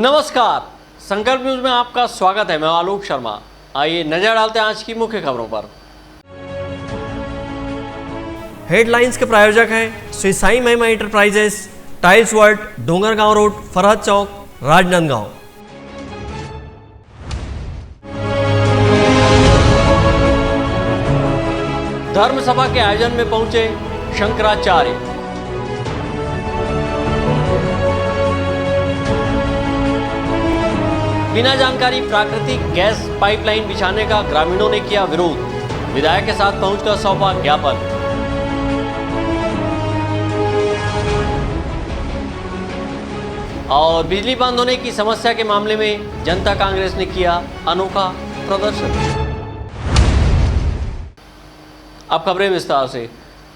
नमस्कार, संकल्प न्यूज में आपका स्वागत है। मैं आलोक शर्मा। आइए नजर डालते हैं आज की मुख्य खबरों पर। हेडलाइंस के प्रायोजक हैं Shri Sai Mahima enterprises, tiles world, Dongargaon road, Farhad Chowk, Rajnandgaon. धर्म सभा के आयोजन में पहुंचे शंकराचार्य। बिना जानकारी प्राकृतिक गैस पाइपलाइन बिछाने का ग्रामीणों ने किया विरोध। विधायक के साथ पहुंचकर सौंपा ज्ञापन। और बिजली बंद होने की समस्या के मामले में जनता कांग्रेस ने किया अनोखा प्रदर्शन। अब खबरें विस्तार से।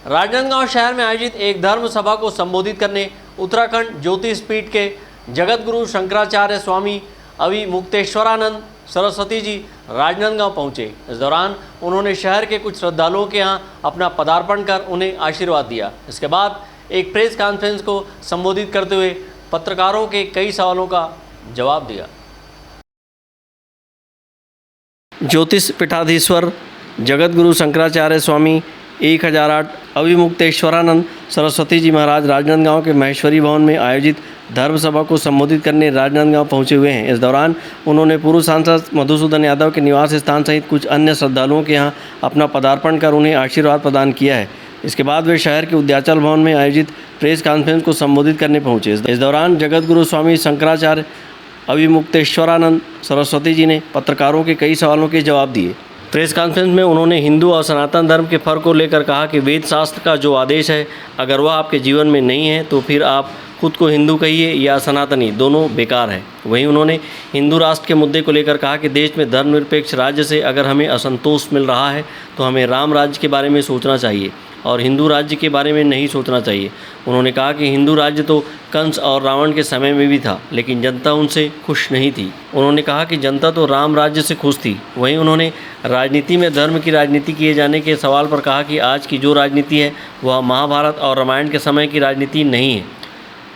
राजनांदगांव शहर में आयोजित एक धर्म सभा को संबोधित करने उत्तराखंड ज्योतिष पीठ के जगत गुरु शंकराचार्य स्वामी अविमुक्तेश्वरानंद सरस्वती जी राजनांदगांव पहुंचे। इस दौरान उन्होंने शहर के कुछ श्रद्धालुओं के यहां अपना पदार्पण कर उन्हें आशीर्वाद दिया। इसके बाद एक प्रेस कॉन्फ्रेंस को संबोधित करते हुए पत्रकारों के कई सवालों का जवाब दिया। ज्योतिष पीठाधीश्वर जगत गुरु शंकराचार्य स्वामी 1008 अविमुक्तेश्वरानंद सरस्वती जी महाराज राजनांदगांव के महेश्वरी भवन में आयोजित धर्म सभा को संबोधित करने राजनांदगांव पहुंचे हुए हैं। इस दौरान उन्होंने पूर्व सांसद मधुसूदन यादव के निवास स्थान सहित कुछ अन्य श्रद्धालुओं के यहां अपना पदार्पण कर उन्हें आशीर्वाद प्रदान किया है। इसके बाद वे शहर के उद्याचल भवन में आयोजित प्रेस कॉन्फ्रेंस को संबोधित करने पहुंचे। इस दौरान जगत गुरु स्वामी शंकराचार्य अविमुक्तेश्वरानंद सरस्वती जी ने पत्रकारों के कई सवालों के जवाब दिए। प्रेस कॉन्फ्रेंस में उन्होंने हिंदू और सनातन धर्म के फर्क को लेकर कहा कि वेद शास्त्र का जो आदेश है, अगर वह आपके जीवन में नहीं है तो फिर आप खुद को हिंदू कहिए या सनातनी, दोनों बेकार है। वहीं उन्होंने हिंदू राष्ट्र के मुद्दे को लेकर कहा कि देश में धर्मनिरपेक्ष राज्य से अगर हमें असंतोष मिल रहा है तो हमें राम राज्य के बारे में सोचना चाहिए और हिंदू राज्य के बारे में नहीं सोचना चाहिए। उन्होंने कहा कि हिंदू राज्य तो कंस और रावण के समय में भी था, लेकिन जनता उनसे खुश नहीं थी। उन्होंने कहा कि जनता तो राम राज्य से खुश थी। वहीं उन्होंने राजनीति में धर्म की राजनीति किए जाने के सवाल पर कहा कि आज की जो राजनीति है वह महाभारत और रामायण के समय की राजनीति नहीं है।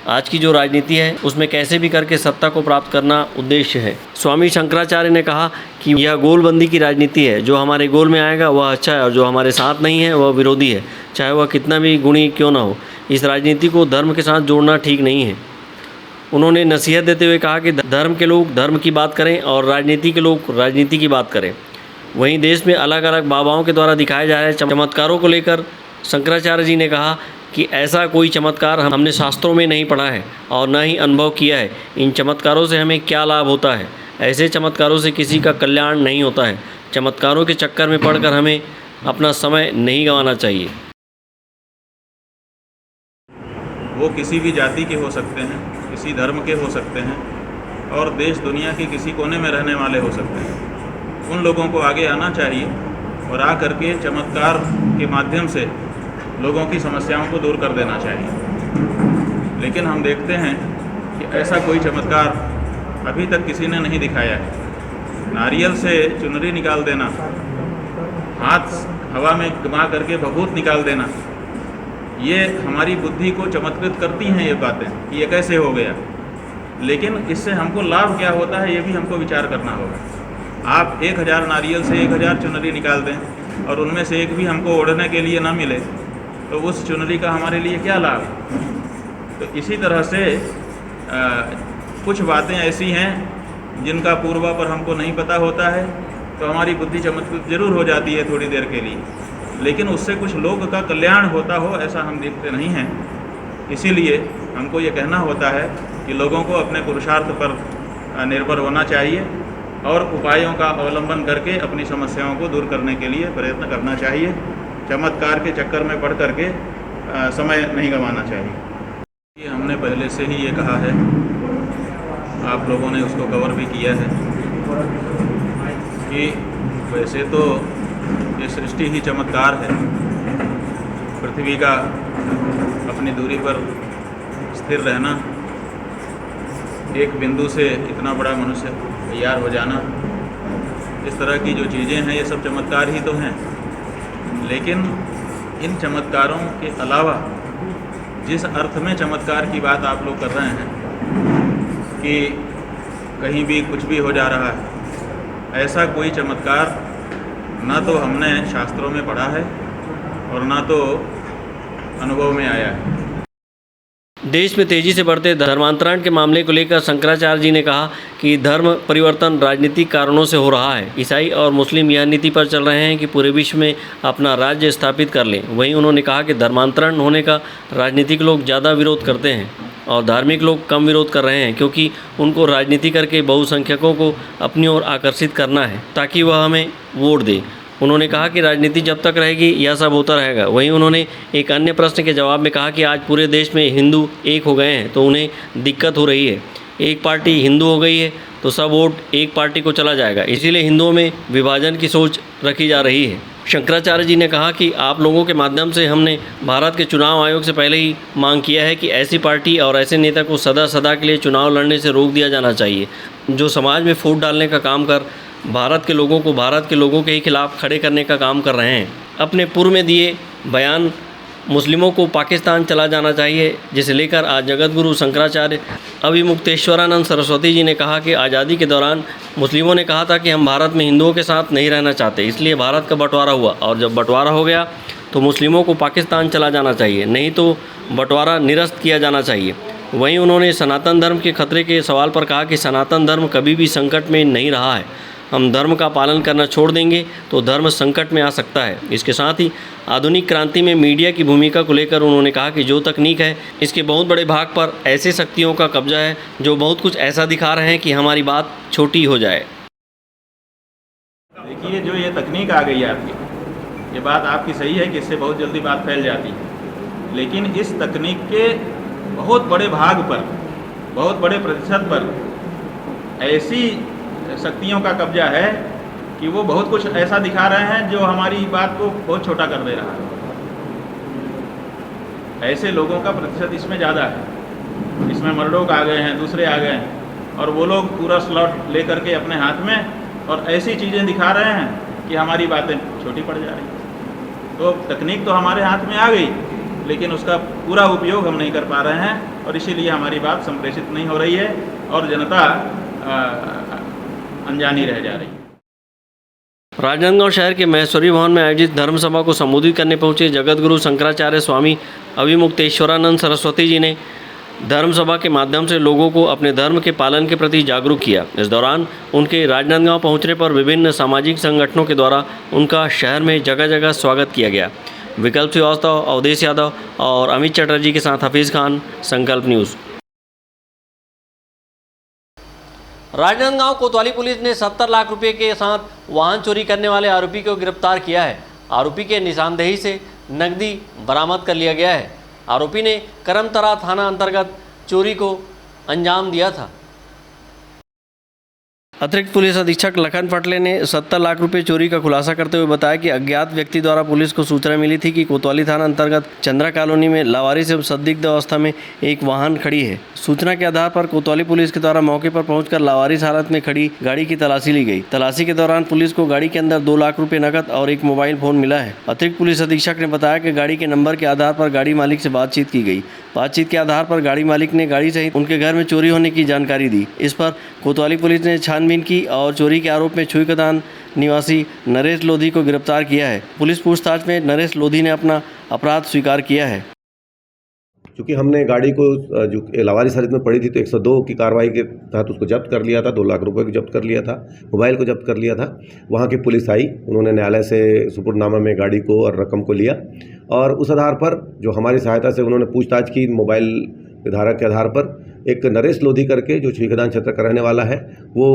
आज की जो राजनीति है उसमें कैसे भी करके सत्ता को प्राप्त करना उद्देश्य है। स्वामी शंकराचार्य ने कहा कि यह गोलबंदी की राजनीति है। जो हमारे गोल में आएगा वह अच्छा है और जो हमारे साथ नहीं है वह विरोधी है, चाहे वह कितना भी गुणी क्यों ना हो। इस राजनीति को धर्म के साथ जोड़ना ठीक नहीं है। उन्होंने नसीहत देते हुए कहा कि धर्म के लोग धर्म की बात करें और राजनीति के लोग राजनीति की बात करें। वहीं देश में अलग अलग बाबाओं के द्वारा दिखाए जा रहे चमत्कारों को लेकर शंकराचार्य जी ने कहा कि ऐसा कोई चमत्कार हमने शास्त्रों में नहीं पढ़ा है और न ही अनुभव किया है। इन चमत्कारों से हमें क्या लाभ होता है? ऐसे चमत्कारों से किसी का कल्याण नहीं होता है। चमत्कारों के चक्कर में पड़कर हमें अपना समय नहीं गंवाना चाहिए। वो किसी भी जाति के हो सकते हैं, किसी धर्म के हो सकते हैं और देश दुनिया के किसी कोने में रहने वाले हो सकते हैं। उन लोगों को आगे आना चाहिए और आ करके चमत्कार के माध्यम से लोगों की समस्याओं को दूर कर देना चाहिए। लेकिन हम देखते हैं कि ऐसा कोई चमत्कार अभी तक किसी ने नहीं दिखाया है। नारियल से चुनरी निकाल देना, हाथ हवा में घुमा करके भभूत निकाल देना, ये हमारी बुद्धि को चमत्कृत करती हैं ये बातें कि ये कैसे हो गया। लेकिन इससे हमको लाभ क्या होता है ये भी हमको विचार करना होगा। आप 1000 नारियल से 1000 चुनरी निकाल दें और उनमें से एक भी हमको ओढ़ने के लिए ना मिले तो उस चुनरी का हमारे लिए क्या लाभ? तो इसी तरह से कुछ बातें ऐसी हैं जिनका पूर्वापर हमको नहीं पता होता है, तो हमारी बुद्धि चमत्कृत जरूर हो जाती है थोड़ी देर के लिए, लेकिन उससे कुछ लोग का कल्याण होता हो ऐसा हम देखते नहीं हैं। इसीलिए हमको ये कहना होता है कि लोगों को अपने पुरुषार्थ पर निर्भर होना चाहिए और उपायों का अवलंबन करके अपनी समस्याओं को दूर करने के लिए प्रयत्न करना चाहिए। चमत्कार के चक्कर में पड़ करके समय नहीं गंवाना चाहिए। ये हमने पहले से ही ये कहा है, आप लोगों ने उसको कवर भी किया है कि वैसे तो ये सृष्टि ही चमत्कार है। पृथ्वी का अपनी दूरी पर स्थिर रहना, एक बिंदु से इतना बड़ा मनुष्य तैयार हो जाना, इस तरह की जो चीज़ें हैं ये सब चमत्कार ही तो हैं। लेकिन इन चमत्कारों के अलावा जिस अर्थ में चमत्कार की बात आप लोग कर रहे हैं कि कहीं भी कुछ भी हो जा रहा है, ऐसा कोई चमत्कार ना तो हमने शास्त्रों में पढ़ा है और ना तो अनुभव में आया है। देश में तेजी से बढ़ते धर्मांतरण के मामले को लेकर शंकराचार्य जी ने कहा कि धर्म परिवर्तन राजनीतिक कारणों से हो रहा है। ईसाई और मुस्लिम यह नीति पर चल रहे हैं कि पूरे विश्व में अपना राज्य स्थापित कर लें। वहीं उन्होंने कहा कि धर्मांतरण होने का राजनीतिक लोग ज़्यादा विरोध करते हैं और धार्मिक लोग कम विरोध कर रहे हैं, क्योंकि उनको राजनीति करके बहुसंख्यकों को अपनी ओर आकर्षित करना है ताकि वह हमें वोट दे। उन्होंने कहा कि राजनीति जब तक रहेगी यह सब होता रहेगा। वहीं उन्होंने एक अन्य प्रश्न के जवाब में कहा कि आज पूरे देश में हिंदू एक हो गए हैं तो उन्हें दिक्कत हो रही है। एक पार्टी हिंदू हो गई है तो सब वोट एक पार्टी को चला जाएगा, इसीलिए हिंदुओं में विभाजन की सोच रखी जा रही है। शंकराचार्य जी ने कहा कि आप लोगों के माध्यम से हमने भारत के चुनाव आयोग से पहले ही मांग किया है कि ऐसी पार्टी और ऐसे नेता को सदा के लिए चुनाव लड़ने से रोक दिया जाना चाहिए जो समाज में फूट डालने का काम कर भारत के लोगों के ही खिलाफ खड़े करने का काम कर रहे हैं। अपने पूर्व में दिए बयान मुस्लिमों को पाकिस्तान चला जाना चाहिए, जिसे लेकर आज जगत गुरु शंकराचार्य अविमुक्तेश्वरानंद सरस्वती जी ने कहा कि आज़ादी के दौरान मुस्लिमों ने कहा था कि हम भारत में हिंदुओं के साथ नहीं रहना चाहते, इसलिए भारत का बंटवारा हुआ और जब बंटवारा हो गया तो मुस्लिमों को पाकिस्तान चला जाना चाहिए, नहीं तो बंटवारा निरस्त किया जाना चाहिए। वहीं उन्होंने सनातन धर्म के खतरे के सवाल पर कहा कि सनातन धर्म कभी भी संकट में नहीं रहा है। हम धर्म का पालन करना छोड़ देंगे तो धर्म संकट में आ सकता है। इसके साथ ही आधुनिक क्रांति में मीडिया की भूमिका को लेकर उन्होंने कहा कि जो तकनीक है इसके बहुत बड़े भाग पर ऐसे शक्तियों का कब्जा है जो बहुत कुछ ऐसा दिखा रहे हैं कि हमारी बात छोटी हो जाए। देखिए, जो ये तकनीक आ गई है आपकी, ये बात आपकी सही है कि इससे बहुत जल्दी बात फैल जाती है, लेकिन इस तकनीक के बहुत बड़े भाग पर, बहुत बड़े प्रतिशत पर ऐसी शक्तियों का कब्जा है कि वो बहुत कुछ ऐसा दिखा रहे हैं जो हमारी बात को बहुत छोटा कर दे रहा है। ऐसे लोगों का प्रतिशत इसमें ज़्यादा है। इसमें मर्डोक आ गए हैं, दूसरे आ गए हैं, और वो लोग पूरा स्लॉट लेकर के अपने हाथ में और ऐसी चीज़ें दिखा रहे हैं कि हमारी बातें छोटी पड़ जा रही हैं। तो तकनीक तो हमारे हाथ में आ गई, लेकिन उसका पूरा उपयोग हम नहीं कर पा रहे हैं और इसीलिए हमारी बात संप्रेषित नहीं हो रही है और जनता अनजानी रह जा रही है। राजनांदगांव शहर के महेश्वरी भवन में आयोजित धर्म सभा को संबोधित करने पहुंचे जगत गुरु शंकराचार्य स्वामी अविमुक्तेश्वरानंद सरस्वती जी ने धर्म सभा के माध्यम से लोगों को अपने धर्म के पालन के प्रति जागरूक किया। इस दौरान उनके राजनांदगांव पहुंचने पर विभिन्न सामाजिक संगठनों के द्वारा उनका शहर में जगह जगह स्वागत किया गया। विकल्प श्रीवास्तव, अवधेश यादव और अमित चटर्जी के साथ हफीज़ खान, संकल्प न्यूज़। राजनांदगांव कोतवाली पुलिस ने 70 लाख रुपए के साथ वाहन चोरी करने वाले आरोपी को गिरफ्तार किया है। आरोपी के निशानदेही से नकदी बरामद कर लिया गया है। आरोपी ने करमतरा थाना अंतर्गत चोरी को अंजाम दिया था। अतिरिक्त पुलिस अधीक्षक लखन पटले ने 70 लाख रुपए चोरी का खुलासा करते हुए बताया कि अज्ञात व्यक्ति द्वारा पुलिस को सूचना मिली थी कि कोतवाली थाना अंतर्गत चंद्रा कॉलोनी में लावारिस एवं संदिग्ध अवस्था में एक वाहन खड़ी है। सूचना के आधार पर कोतवाली पुलिस के द्वारा मौके पर पहुंचकर लावारिस हालत में खड़ी गाड़ी की तलाशी ली गई। तलाशी के दौरान पुलिस को गाड़ी के अंदर 2 लाख रुपए नकद और एक मोबाइल फोन मिला है। अतिरिक्त पुलिस अधीक्षक ने बताया कि गाड़ी के नंबर के आधार पर गाड़ी मालिक से बातचीत की गई। बातचीत के आधार पर गाड़ी मालिक ने गाड़ी सहित उनके घर में चोरी होने की जानकारी दी। इस पर कोतवाली पुलिस ने छानबीन की और चोरी के आरोप में छुईकदान निवासी नरेश लोधी को गिरफ्तार किया है। पुलिस पूछताछ में नरेश लोधी ने अपना अपराध स्वीकार किया है। क्योंकि हमने गाड़ी को जो लावारिस हालत में पड़ी थी तो 102 की कार्रवाई के तहत उसको जब्त कर लिया था, 2 लाख रुपए को जब्त कर लिया था, मोबाइल को जब्त कर लिया था। वहाँ की पुलिस आई, उन्होंने न्यायालय से सुपुर्दनामा में गाड़ी को और रकम को लिया और उस आधार पर जो हमारी सहायता से उन्होंने पूछताछ की मोबाइल धारक के आधार पर एक नरेश लोधी करके जो छुईकदान क्षेत्र का रहने वाला है वो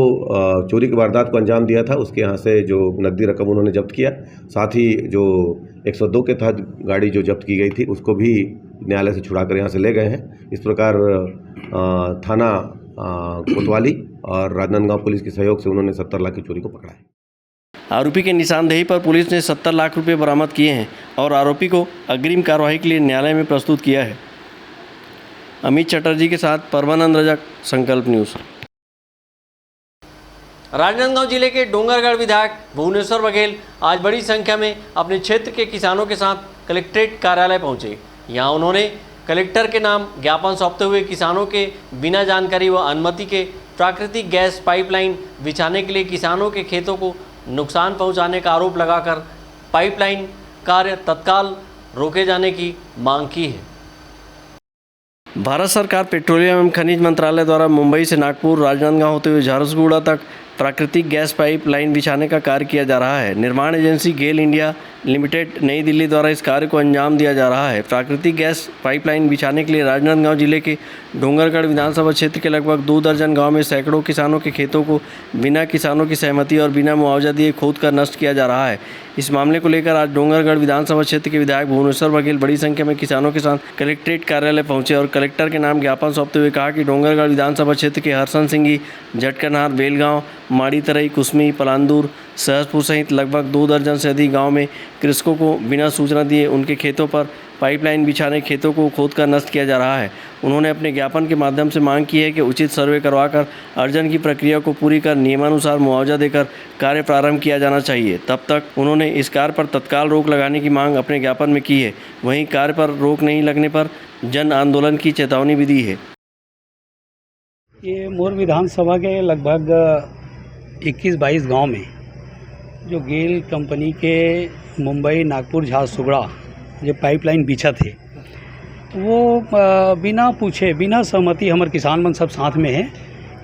चोरी की वारदात को अंजाम दिया था। उसके यहाँ से जो नकदी रकम उन्होंने जब्त किया, साथ ही जो 102 के तहत गाड़ी जो जब्त की गई थी उसको भी न्यायालय से छुड़ाकर यहाँ से ले गए हैं। इस प्रकार थाना कोतवाली और राजनांदगांव पुलिस के सहयोग से उन्होंने 70 लाख की चोरी को पकड़ा है। आरोपी के निशानदेही पर पुलिस ने 70 लाख रुपए बरामद किए हैं और आरोपी को अग्रिम कार्रवाई के लिए न्यायालय में प्रस्तुत किया है। अमित चटर्जी के साथ परमानंद रजक, संकल्प न्यूज़। राजनांदगांव जिले के डोंगरगढ़ विधायक भुवनेश्वर बघेल आज बड़ी संख्या में अपने क्षेत्र के किसानों के साथ कलेक्ट्रेट कार्यालय पहुंचे। यहां उन्होंने कलेक्टर के नाम ज्ञापन सौंपते हुए किसानों के बिना जानकारी व अनुमति के प्राकृतिक गैस पाइपलाइन बिछाने के लिए किसानों के खेतों को नुकसान पहुंचाने का आरोप लगाकर पाइपलाइन कार्य तत्काल रोके जाने की मांग की है। भारत सरकार पेट्रोलियम एवं खनिज मंत्रालय द्वारा मुंबई से नागपुर राजनांदगांव होते हुए झारसुगुड़ा तक प्राकृतिक गैस पाइप लाइन बिछाने का कार्य किया जा रहा है। निर्माण एजेंसी गेल इंडिया लिमिटेड नई दिल्ली द्वारा इस कार्य को अंजाम दिया जा रहा है। प्राकृतिक गैस पाइपलाइन बिछाने के लिए राजनांदगांव जिले के डोंगरगढ़ विधानसभा क्षेत्र के लगभग 2 दर्जन गांव में सैकड़ों किसानों के खेतों को बिना किसानों की सहमति और बिना मुआवजा दिए खोद कर नष्ट किया जा रहा है। इस मामले को लेकर आज डोंगरगढ़ विधानसभा क्षेत्र के विधायक भुवनेश्वर बघेल बड़ी संख्या में किसानों के साथ कलेक्ट्रेट कार्यालय पहुंचे और कलेक्टर के नाम ज्ञापन सौंपते हुए कहा कि डोंगरगढ़ विधानसभा क्षेत्र के हरसन सिंगी, झटकनहार, बेलगांव, माड़ी तरई, कुसमी, पलांदूर, सहसपुर सहित लगभग 2 दर्जन से अधिक गांव में कृषकों को बिना सूचना दिए उनके खेतों पर पाइपलाइन बिछाने खेतों को खोदकर नष्ट किया जा रहा है। उन्होंने अपने ज्ञापन के माध्यम से मांग की है कि उचित सर्वे करवाकर अर्जन की प्रक्रिया को पूरी कर नियमानुसार मुआवजा देकर कार्य प्रारंभ किया जाना चाहिए। तब तक उन्होंने इस कार्य पर तत्काल रोक लगाने की मांग अपने ज्ञापन में की है। वहीं कार्य पर रोक नहीं लगने पर जन आंदोलन की चेतावनी भी दी है। ये मोर विधानसभा के लगभग 21-22 गांव में जो गेल कंपनी के मुंबई नागपुर झारसुगड़ा जो पाइपलाइन बिछा थे वो बिना पूछे बिना सहमति हमारे किसान मन सब साथ में है।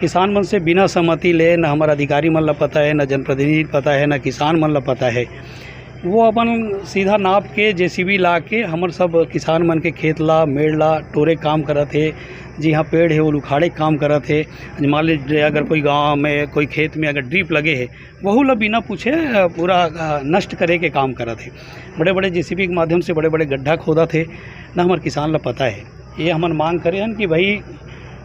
किसान मन से बिना सहमति ले न हमारा अधिकारी मन ला पता है, न जनप्रतिनिधि पता है, न किसान मन ला पता है। वो अपन सीधा नाप के जेसीबी ला के हमारे सब किसान मन के खेत ला मेड़ ला टोरे काम करत है। जी हाँ, पेड़ है वो उखाड़े काम करत है। मान लीजिए अगर कोई गांव में कोई खेत में अगर ड्रिप लगे है वहू ला बिना पूछे पूरा नष्ट करे के काम करत है। बड़े बड़े जेसीबी के माध्यम से बड़े बड़े गड्ढा खोदा थे, ना हमारे किसान ला पता है। ये हमन मांग करे हन कि भाई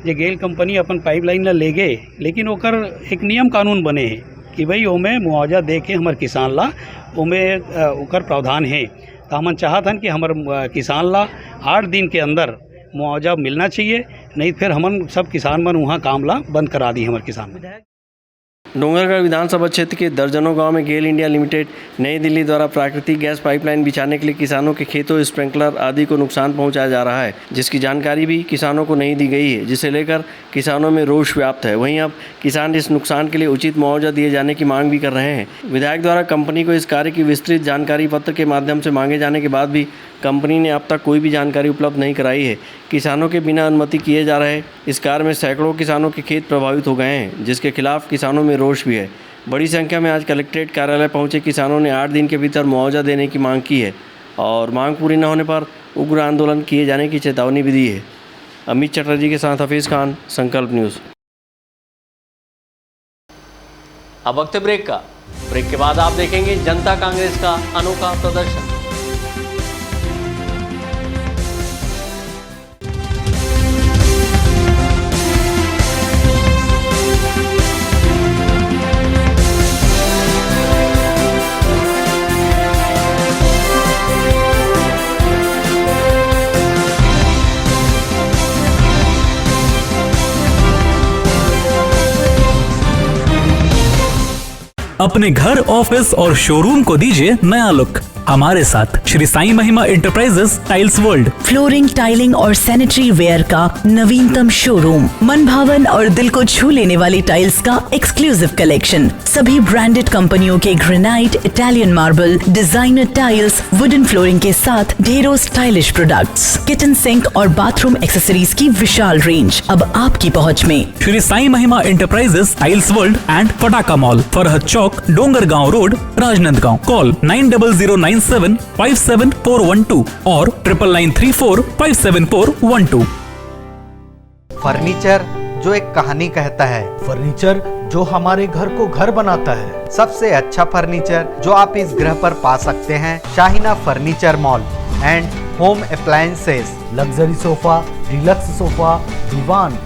ये गेल कंपनी अपन पाइपलाइन ला ले गए, लेकिन ओकर एक नियम कानून बने है कि भाई ओमे मुआवजा दे के हमारे किसान ला ओमे ओकर प्रावधान है। तो हमन चाहत हन कि हमारे किसान ला 8 दिन के अंदर मुआवजा मिलना चाहिए, नहीं फिर हमन सब किसान मन वहाँ काम ला बंद करा दी हमारे किसान। डोंगरगढ़ विधानसभा क्षेत्र के दर्जनों गांव में गेल इंडिया लिमिटेड नई दिल्ली द्वारा प्राकृतिक गैस पाइपलाइन बिछाने के लिए किसानों के खेतों, स्प्रिंकलर आदि को नुकसान पहुंचाया जा रहा है, जिसकी जानकारी भी किसानों को नहीं दी गई है, जिसे लेकर किसानों में रोष व्याप्त है। वहीं अब किसान इस नुकसान के लिए उचित मुआवजा दिए जाने की मांग भी कर रहे हैं। विधायक द्वारा कंपनी को इस कार्य की विस्तृत जानकारी पत्र के माध्यम से मांगे जाने के बाद भी कंपनी ने अब तक कोई भी जानकारी उपलब्ध नहीं कराई है। किसानों के बिना अनुमति किए जा रहे इस कार्य में सैकड़ों किसानों के खेत प्रभावित हो गए हैं, जिसके खिलाफ किसानों में रोष भी है। बड़ी संख्या में आज कलेक्ट्रेट कार्यालय पहुंचे किसानों ने 8 दिन के भीतर मुआवजा देने की मांग की है और मांग पूरी न होने पर उग्र आंदोलन किए जाने की चेतावनी भी दी है। अमित चटर्जी के साथ हफीज़ खान, संकल्प न्यूज़। अब वक्त ब्रेक का। ब्रेक के बाद आप देखेंगे जनता कांग्रेस का अनोखा प्रदर्शन। अपने घर, ऑफिस और शोरूम को दीजिए नया लुक हमारे साथ Shri Sai Mahima enterprises tiles world. Flooring, tiling और सैनिटरी वेयर का नवीनतम शोरूम, मन भावन और दिल को छू लेने वाली टाइल्स का एक्सक्लूसिव कलेक्शन, सभी ब्रांडेड कंपनियों के granite, Italian marble, designer tiles, wooden flooring के साथ ढेरों स्टाइलिश प्रोडक्ट्स, किचन सिंक और बाथरूम एक्सेसरीज की विशाल रेंज अब आपकी पहुंच में। Shri Sai Mahima enterprises tiles world and Pataka mall, Farhad Chowk, Dongargaon road, Rajnandgaon. Call 9009757412 और 9994574412। फर्नीचर जो एक कहानी कहता है, फर्नीचर जो हमारे घर को घर बनाता है। सबसे अच्छा फर्नीचर जो आप इस ग्रह पर पा सकते हैं, Shahina furniture mall and home appliances. Luxury sofa, deluxe sofa, दीवान,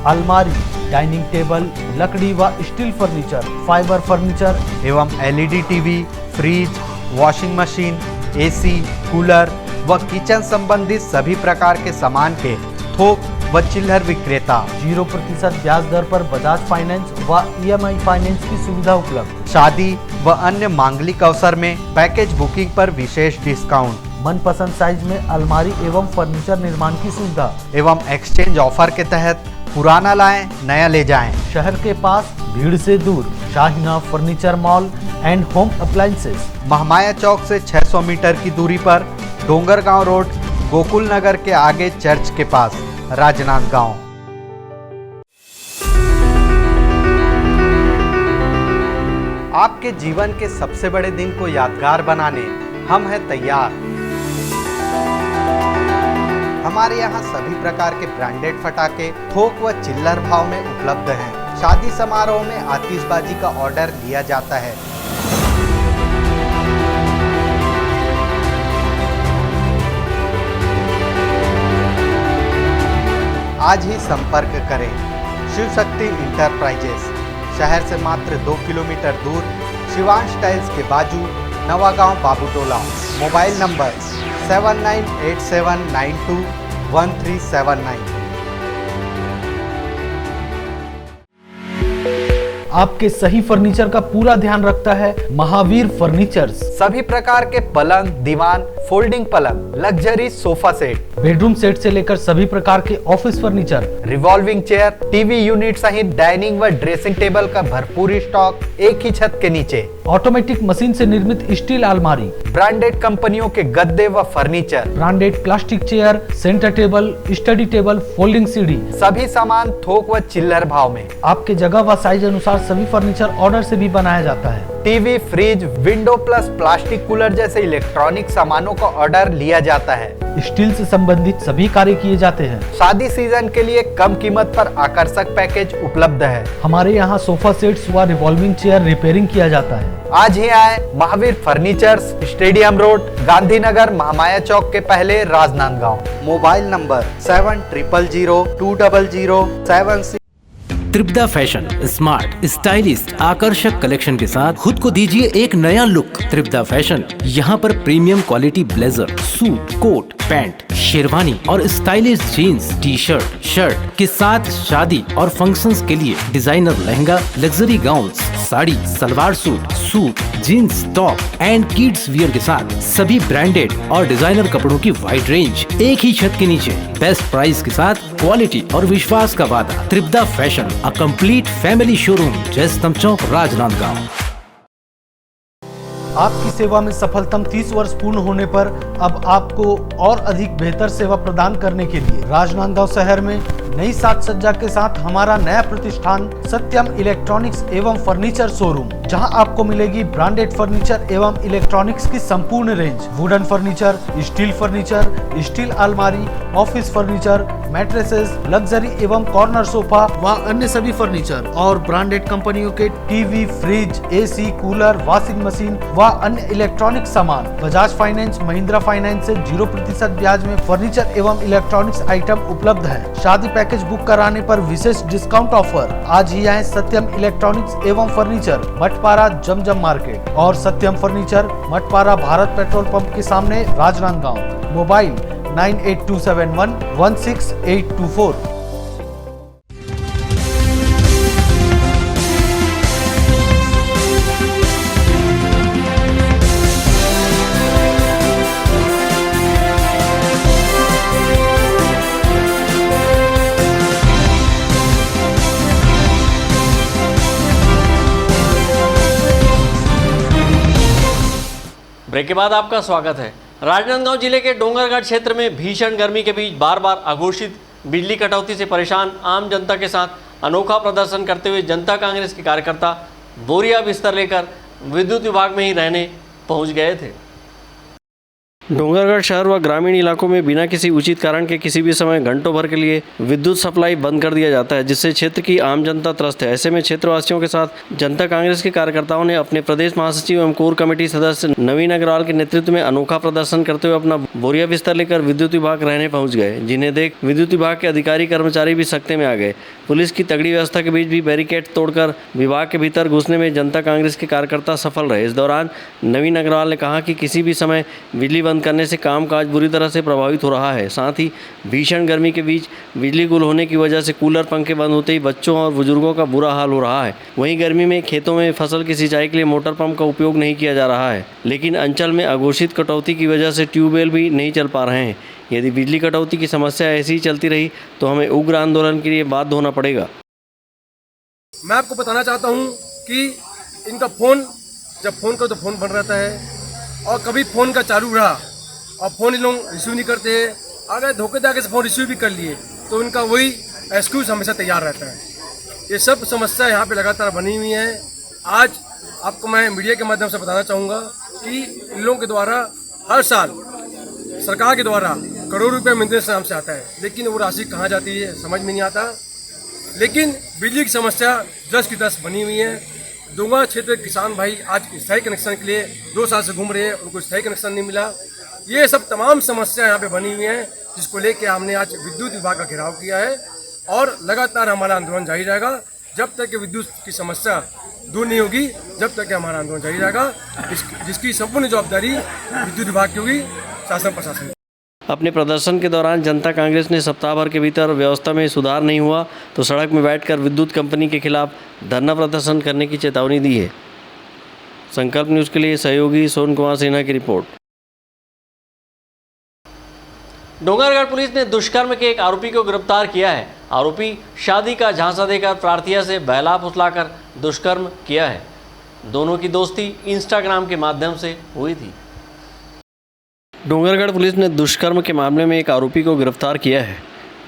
अलमारी, डाइनिंग टेबल, लकड़ी व स्टील फर्नीचर, फाइबर फर्नीचर एवं LED TV, fridge, washing machine, AC, cooler व किचन संबंधित सभी प्रकार के सामान के थोक व चिल्लर विक्रेता। 0% ब्याज दर पर बजाज फाइनेंस व EMI फाइनेंस की सुविधा उपलब्ध। शादी व अन्य मांगलिक अवसर में पैकेज बुकिंग पर विशेष डिस्काउंट। मनपसंद साइज में अलमारी एवं फर्नीचर निर्माण की सुविधा एवं एक्सचेंज ऑफर के तहत पुराना लाएं, नया ले जाएं। शहर के पास, भीड़ से दूर, Shahina furniture mall and home appliances. Mahamaya Chowk से 600 मीटर की दूरी पर, डोंगरगांव रोड, गोकुल नगर के आगे चर्च के पास, राजनांदगांव। आपके जीवन के सबसे बड़े दिन को यादगार बनाने हम हैं तैयार। हमारे यहाँ सभी प्रकार के ब्रांडेड फटाके थोक व चिल्लर भाव में उपलब्ध हैं। शादी समारोह में आतिशबाजी का ऑर्डर लिया जाता है। आज ही संपर्क करें शिव शक्ति इंटरप्राइजेस, शहर से मात्र 2 किलोमीटर दूर, शिवांश टाइल्स के बाजू, नवागांव बाबूटोला। Mobile number 7987921379। आपके सही फर्नीचर का पूरा ध्यान रखता है महावीर फर्नीचर्स। सभी प्रकार के पलंग, दीवान, फोल्डिंग पलंग, luxury sofa set, bedroom set से लेकर सभी प्रकार के office furniture, revolving chair, TV unit सहित डाइनिंग व ड्रेसिंग टेबल का भरपूर स्टॉक एक ही छत के नीचे। ऑटोमेटिक मशीन से निर्मित स्टील अलमारी, ब्रांडेड कंपनियों के गद्दे व furniture, branded plastic chair, centre table, study table, folding सीढ़ी, सभी सामान थोक व चिल्लर भाव में। आपके जगह व साइज अनुसार सभी फर्नीचर ऑर्डर से भी बनाया जाता है। TV, fridge, window plus plastic cooler जैसे इलेक्ट्रॉनिक सामानों का ऑर्डर लिया जाता है। स्टील से संबंधित सभी कार्य किए जाते हैं। शादी सीजन के लिए कम कीमत पर आकर्षक पैकेज उपलब्ध है। हमारे यहाँ सोफा सेट्स व रिवॉल्विंग चेयर रिपेयरिंग किया जाता है। आज ही आए Mahavir furnitures, stadium road, Gandhinagar, Mahamaya Chowk के पहले, Rajnandgaon. Mobile number 70002007। Tripada fashion smart, stylish, आकर्षक कलेक्शन के साथ खुद को दीजिए एक नया लुक। त्रिपदा फैशन यहाँ पर premium quality blazer, suit, coat, pant, sherwani और stylish jeans, T shirt, shirt के साथ शादी और फंक्शंस के लिए designer lehenga, luxury gowns, sari, salwar suit, suit, jeans, top and kids wear के साथ सभी ब्रांडेड और डिजाइनर कपड़ों की वाइड रेंज एक ही छत के नीचे, बेस्ट प्राइस के साथ क्वालिटी और विश्वास का वादा। Tripada fashion, a complete family showroom, Jai Stambh चौक, राजनांदगांव। आपकी सेवा में सफलतम 30 वर्ष पूर्ण होने पर अब आपको और अधिक बेहतर सेवा प्रदान करने के लिए राजनांदगांव शहर में नई साज सज्जा के साथ हमारा नया प्रतिष्ठान सत्यम इलेक्ट्रॉनिक्स एवं फर्नीचर शोरूम, जहां आपको मिलेगी ब्रांडेड फर्नीचर एवं इलेक्ट्रॉनिक्स की संपूर्ण range, wooden furniture, steel furniture, steel अलमारी, ऑफिस फर्नीचर, मैट्रेसेस, लग्जरी एवं कॉर्नर सोफा व अन्य सभी फर्नीचर और ब्रांडेड कंपनियों के TV, fridge, AC, cooler, washing machine व अन्य इलेक्ट्रॉनिक सामान। बजाज फाइनेंस, महिंद्रा फाइनेंस से 0% ब्याज में फर्नीचर एवं इलेक्ट्रॉनिक्स आइटम उपलब्ध है। शादी पैकेज बुक कराने पर विशेष डिस्काउंट ऑफर। आज ही आए सत्यम इलेक्ट्रॉनिक्स एवं फर्नीचर, मठपारा, जमजम मार्केट और Satyam furniture, Mathpara, Bharat petrol pump के सामने, राजनांदगांव। मोबाइल 9827116824। ब्रेक के बाद आपका स्वागत है। राजनांदगांव जिले के डोंगरगढ़ क्षेत्र में भीषण गर्मी के बीच बार बार अघोषित बिजली कटौती से परेशान आम जनता के साथ अनोखा प्रदर्शन करते हुए जनता कांग्रेस के कार्यकर्ता बोरिया बिस्तर लेकर विद्युत विभाग में ही रहने पहुंच गए थे। डोंगरगढ़ शहर व ग्रामीण इलाकों में बिना किसी उचित कारण के किसी भी समय घंटों भर के लिए विद्युत सप्लाई बंद कर दिया जाता है, जिससे क्षेत्र की आम जनता त्रस्त है। ऐसे में क्षेत्रवासियों के साथ जनता कांग्रेस के कार्यकर्ताओं ने अपने प्रदेश महासचिव एवं कोर कमेटी सदस्य नवीन अग्रवाल के नेतृत्व में अनोखा प्रदर्शन करते हुए अपना बोरिया बिस्तर लेकर विद्युत विभाग रहने पहुंच गए, जिन्हें देख विद्युत विभाग के अधिकारी कर्मचारी भी सकते में आ गए। पुलिस की तगड़ी व्यवस्था के बीच भी बैरिकेड तोड़कर विभाग के भीतर घुसने में जनता कांग्रेस के कार्यकर्ता सफल रहे। इस दौरान नवीन अग्रवाल ने कहा कि किसी भी समय बिजली बंद बंद करने से कामकाज बुरी तरह से प्रभावित हो रहा है। साथ ही भीषण गर्मी के बीच बिजली गुल होने की वजह से कूलर पंखे बंद होते ही बच्चों और बुजुर्गों का बुरा हाल हो रहा है। वहीं गर्मी में खेतों में फसल की सिंचाई के लिए मोटर पंप का उपयोग नहीं किया जा रहा है, लेकिन अंचल में अघोषित कटौती की वजह से ट्यूबवेल भी नहीं चल पा रहे हैं। यदि बिजली कटौती की समस्या ऐसी ही चलती रही तो हमें उग्र आंदोलन के लिए बाध्य होना पड़ेगा। मैं आपको बताना चाहता हूं कि इनका फ़ोन जब फ़ोन करो तो फ़ोन बंद रहता है और कभी फ़ोन का चालू रहा और फ़ोन इन लोग रिसीव नहीं करते हैं। अगर धोखेधागे से फ़ोन रिसीव भी कर लिए तो इनका वही एक्सक्यूज़ हमेशा तैयार रहता है। ये सब समस्या यहाँ पे लगातार बनी हुई है। आज आपको मैं मीडिया के माध्यम से बताना चाहूँगा कि इन लोगों के द्वारा हर साल सरकार के द्वारा करोड़ रुपये मेंटेनेंस नाम से आता है, लेकिन वो राशि कहाँ जाती है समझ में नहीं आता। लेकिन बिजली की समस्या दस की दस बनी हुई है। डोंगर क्षेत्र के किसान भाई आज स्थायी कनेक्शन के लिए 2 साल से घूम रहे हैं, उनको स्थायी कनेक्शन नहीं मिला। ये सब तमाम समस्या यहाँ पे बनी हुई हैं, जिसको लेके हमने आज विद्युत विभाग का घेराव किया है और लगातार हमारा आंदोलन जारी रहेगा जब तक कि विद्युत की समस्या दूर नहीं होगी, जब तक कि हमारा आंदोलन जारी रहेगा, जिसकी संपूर्ण जवाबदारी विद्युत विभाग की होगी, शासन प्रशासन की। अपने प्रदर्शन के दौरान जनता कांग्रेस ने सप्ताह भर के भीतर व्यवस्था में सुधार नहीं हुआ तो सड़क में बैठकर विद्युत कंपनी के खिलाफ धरना प्रदर्शन करने की चेतावनी दी है। संकल्प न्यूज़ के लिए सहयोगी सोन कुमार सिन्हा की रिपोर्ट। डोंगरगढ़ पुलिस ने दुष्कर्म के एक आरोपी को गिरफ्तार किया है। आरोपी शादी का झांसा देकर प्रार्थिया से बहला फुसलाकर दुष्कर्म किया है। दोनों की दोस्ती इंस्टाग्राम के माध्यम से हुई थी। डोंगरगढ़ पुलिस ने दुष्कर्म के मामले में एक आरोपी को गिरफ्तार किया है।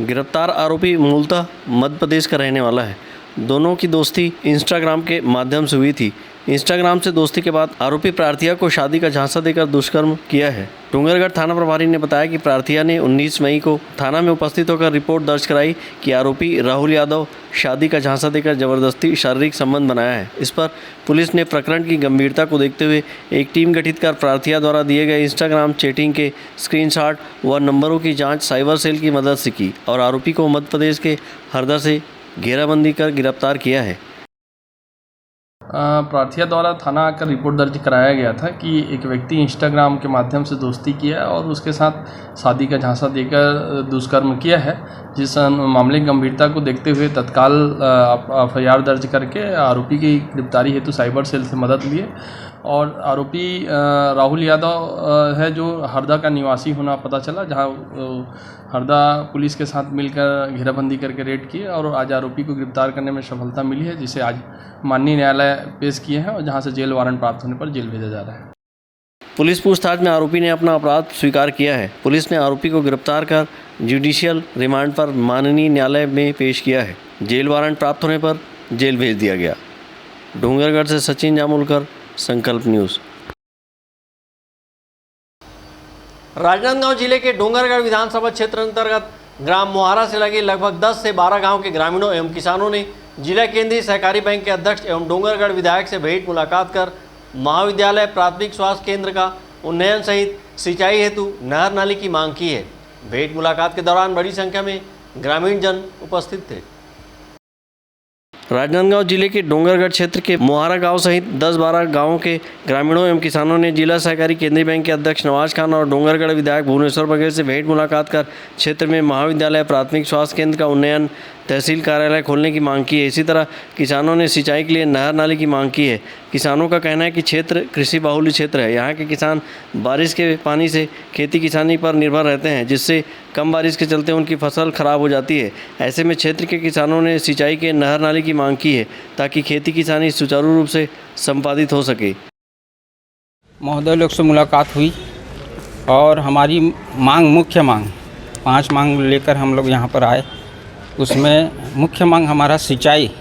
गिरफ्तार आरोपी मूलतः मध्य प्रदेश का रहने वाला है। दोनों की दोस्ती इंस्टाग्राम के माध्यम से हुई थी। इंस्टाग्राम से दोस्ती के बाद आरोपी प्रार्थिया को शादी का झांसा देकर दुष्कर्म किया है। डोंगरगढ़ थाना प्रभारी ने बताया कि प्रार्थिया ने 19 मई को थाना में उपस्थित होकर रिपोर्ट दर्ज कराई कि आरोपी राहुल यादव शादी का झांसा देकर जबरदस्ती शारीरिक संबंध बनाया है। इस पर पुलिस ने प्रकरण की गंभीरता को देखते हुए एक टीम गठित कर प्रार्थिया द्वारा दिए गए इंस्टाग्राम चैटिंग के स्क्रीनशॉट व नंबरों की जाँच साइबर सेल की मदद से की और आरोपी को मध्य प्रदेश के हरदा से घेराबंदी कर गिरफ्तार किया है। प्रार्थिया द्वारा थाना आकर रिपोर्ट दर्ज कराया गया था कि एक व्यक्ति इंस्टाग्राम के माध्यम से दोस्ती किया और उसके साथ शादी का झांसा देकर दुष्कर्म किया है। जिस मामले की गंभीरता को देखते हुए तत्काल एफआईआर दर्ज करके आरोपी की गिरफ्तारी हेतु साइबर सेल से मदद लिए और आरोपी राहुल यादव है जो हरदा का निवासी होना पता चला, जहां हरदा पुलिस के साथ मिलकर घेराबंदी करके रेड किए और आज आरोपी को गिरफ्तार करने में सफलता मिली है, जिसे आज माननीय न्यायालय पेश किए हैं और जहां से जेल वारंट प्राप्त होने पर जेल भेजा जा रहा है। पुलिस पूछताछ में आरोपी ने अपना अपराध स्वीकार किया है। पुलिस ने आरोपी को गिरफ्तार कर जुडिशियल रिमांड पर माननीय न्यायालय में पेश किया है। जेल वारंट प्राप्त होने पर जेल भेज दिया गया। डोंगरगढ़ से सचिन जामुलकर, संकल्प न्यूज़। राजनांदगांव जिले के डोंगरगढ़ विधानसभा क्षेत्र अंतर्गत ग्राम मोहारा से लगे लगभग 10 से 12 गांव के ग्रामीणों एवं किसानों ने जिला केंद्रीय सहकारी बैंक के अध्यक्ष एवं डोंगरगढ़ विधायक से भेंट मुलाकात कर महाविद्यालय प्राथमिक स्वास्थ्य केंद्र का उन्नयन सहित सिंचाई हेतु नहर नाली की मांग की है। भेंट मुलाकात के दौरान बड़ी संख्या में ग्रामीण जन उपस्थित थे। राजनांदगांव जिले के डोंगरगढ़ क्षेत्र के मोहारा गांव सहित 10-12 गांवों के ग्रामीणों एवं किसानों ने जिला सहकारी केंद्रीय बैंक के अध्यक्ष नवाज खान और डोंगरगढ़ विधायक भुवनेश्वर बघेल से भेंट मुलाकात कर क्षेत्र में महाविद्यालय प्राथमिक स्वास्थ्य केंद्र का उन्नयन, तहसील कार्यालय खोलने की मांग की है। इसी तरह किसानों ने सिंचाई के लिए नहर नाली की मांग की है। किसानों का कहना है कि क्षेत्र कृषि बाहुल्य क्षेत्र है। यहाँ के किसान बारिश के पानी से खेती किसानी पर निर्भर रहते हैं, जिससे कम बारिश के चलते उनकी फसल खराब हो जाती है। ऐसे में क्षेत्र के किसानों ने सिंचाई के नहर नाली की मांग की है ताकि खेती किसानी सुचारू रूप से संपादित हो सके। महोदय लोग से मुलाकात हुई और हमारी मुख्य मांग 5 मांग लेकर हम लोग यहाँ पर आए। उसमें मुख्य मांग हमारा सिंचाई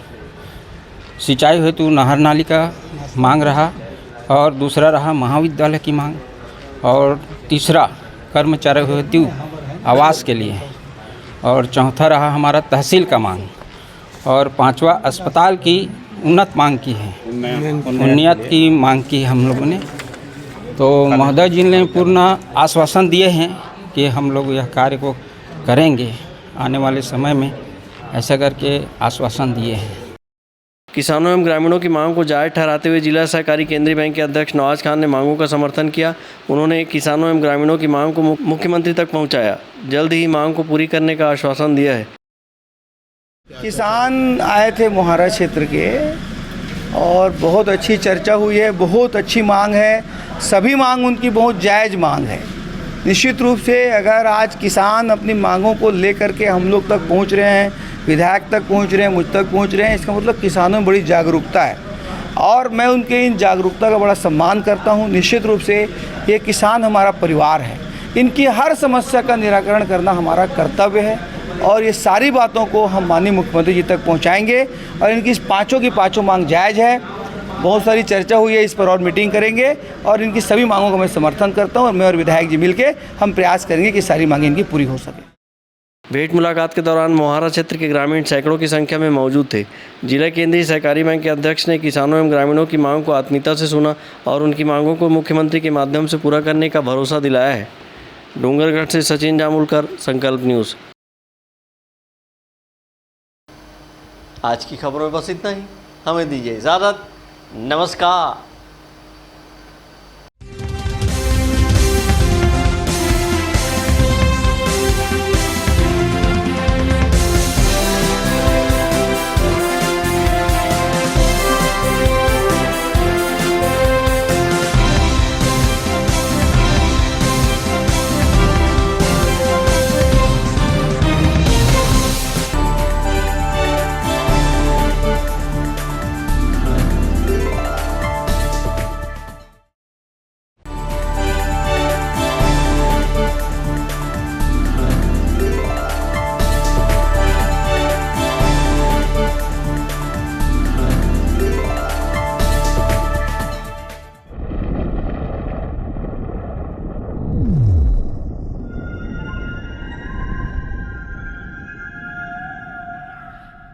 हेतु नहर नाली का मांग रहा और दूसरा रहा महाविद्यालय की मांग और तीसरा कर्मचारी हेतु आवास के लिए और चौथा रहा हमारा तहसील का मांग और 5वां अस्पताल की उन्नत मांग की है, उन्नत की मांग की हम लोगों ने। तो महोदय जी ने पूर्ण आश्वासन दिए हैं कि हम लोग यह कार्य को करेंगे आने वाले समय में, ऐसा करके आश्वासन दिए हैं। किसानों एवं ग्रामीणों की मांग को जायज़ ठहराते हुए जिला सहकारी केंद्रीय बैंक के अध्यक्ष नवाज खान ने मांगों का समर्थन किया। उन्होंने किसानों एवं ग्रामीणों की मांग को मुख्यमंत्री तक पहुंचाया। जल्द ही मांग को पूरी करने का आश्वासन दिया है। किसान आए थे मोहारा क्षेत्र के और बहुत अच्छी चर्चा हुई है, बहुत अच्छी मांग है। सभी मांग उनकी बहुत जायज़ मांग है। निश्चित रूप से अगर आज किसान अपनी मांगों को लेकर के हम लोग तक पहुंच रहे हैं, विधायक तक पहुंच रहे हैं, मुझ तक पहुंच रहे हैं, इसका मतलब किसानों में बड़ी जागरूकता है और मैं उनके इन जागरूकता का बड़ा सम्मान करता हूं। निश्चित रूप से ये किसान हमारा परिवार है, इनकी हर समस्या का निराकरण करना हमारा कर्तव्य है और ये सारी बातों को हम माननीय मुख्यमंत्री जी तक पहुँचाएँगे और इनकी पाँचों की पाँचों मांग जायज़ है। बहुत सारी चर्चा हुई है, इस पर और मीटिंग करेंगे और इनकी सभी मांगों का मैं समर्थन करता हूं और मैं और विधायक जी मिलके हम प्रयास करेंगे कि सारी मांगें इनकी पूरी हो सके। भेंट मुलाकात के दौरान मोहारा क्षेत्र के ग्रामीण सैकड़ों की संख्या में मौजूद थे। जिला केंद्रीय सहकारी बैंक के अध्यक्ष ने किसानों एवं ग्रामीणों की मांग को आत्मीयता से सुना और उनकी मांगों को मुख्यमंत्री के माध्यम से पूरा करने का भरोसा दिलाया है। डूंगरगढ़ से सचिन जामुलकर, संकल्प न्यूज़। आज की खबरों में बस इतना ही। हमें दीजिए इजाज़त। नमस्कार।